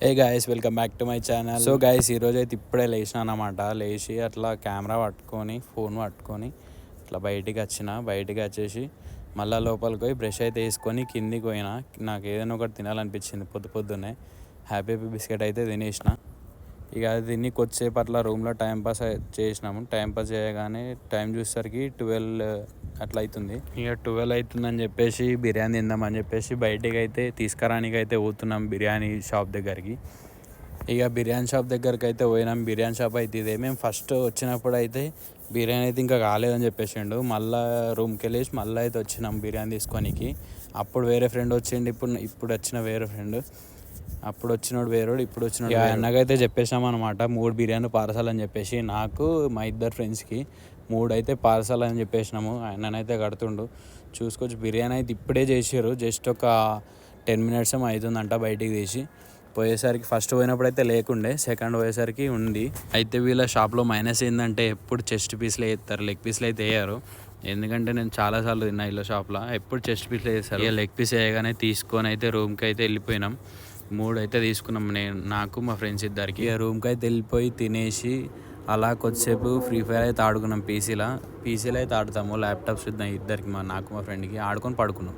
A guys welcome back to my channel. So guys ఈరోజు అయితే ఇప్పుడే లేచిన అనమాట. లేచి అట్లా కెమెరా పట్టుకొని ఫోన్ పట్టుకొని అట్లా బయటికి వచ్చేసి మళ్ళీ లోపలికి పోయి బ్రష్ అయితే వేసుకొని కిందికి పోయినా. నాకు ఏదైనా ఒకటి తినాలనిపించింది పొద్దున్నే. హ్యాపీ బిస్కెట్ అయితే తినేసిన. ఇక అది తిని కొద్దిసేపు అట్లా రూమ్లో టైంపాస్ చేసినాము. టైంపాస్ చేయగానే టైం చూసేసరికి 12 అట్లా అవుతుంది. ఇక 12 అవుతుందని చెప్పేసి బిర్యానీ తిందామని చెప్పేసి బయటికి అయితే తీసుకురానికి అయితే పోతున్నాం బిర్యానీ షాప్ దగ్గరికి. ఇక బిర్యానీ షాప్ దగ్గరికి అయితే పోయినాం. బిర్యానీ షాప్ అయితే ఇదే. మేము ఫస్ట్ వచ్చినప్పుడు అయితే బిర్యానీ అయితే ఇంకా కాలేదని చెప్పేసిండు. మళ్ళీ రూమ్కి వెళ్ళేసి మళ్ళీ అయితే వచ్చినాం బిర్యానీ తీసుకోనికి. అప్పుడు వేరే ఫ్రెండ్ వచ్చిండు, ఇప్పుడు వచ్చిన వేరే ఫ్రెండ్. అప్పుడు వచ్చినోడు వేరోడు, ఇప్పుడు వచ్చినోడు అన్నకైతే చెప్పేసాం అనమాట 3 బిర్యానీ పార్సల్ అని చెప్పేసి. నాకు మా ఇద్దరు ఫ్రెండ్స్కి 3 అయితే పార్సల్ అని చెప్పేసినాము. ఆయననైతే కడుతుండు. చూసుకోవచ్చు బిర్యానీ అయితే ఇప్పుడే చేసారు. జస్ట్ ఒక 10 మినిట్స్ ఏమో అవుతుందంట బయటికి తీసి. పోయేసరికి ఫస్ట్ పోయినప్పుడు అయితే లేకుండే, సెకండ్ పోయేసరికి ఉంది. అయితే వీళ్ళ షాప్లో మైనస్ ఏంటంటే ఎప్పుడు చెస్ట్ పీస్లే వేస్తారు, లెగ్ పీస్లు అయితే వేయరు. ఎందుకంటే నేను చాలాసార్లు తిన్నా వీళ్ళ షాప్లో, ఎప్పుడు చెస్ట్ పీస్లు వేస్తారు. ఇక లెగ్ పీస్ వేయగానే తీసుకొని అయితే రూమ్కి అయితే వెళ్ళిపోయినాం. 3 అయితే తీసుకున్నాం, నాకు మా ఫ్రెండ్స్ ఇద్దరికి. ఇక రూమ్కి అయితే వెళ్ళిపోయి తినేసి అలా కొద్దిసేపు ఫ్రీ ఫైర్ అయితే ఆడుకున్నాం. పీసీలో అయితే ఆడతాము, ల్యాప్టాప్స్ ఇద్దరికి నాకు మా ఫ్రెండ్కి ఆడుకొని పడుకున్నాం.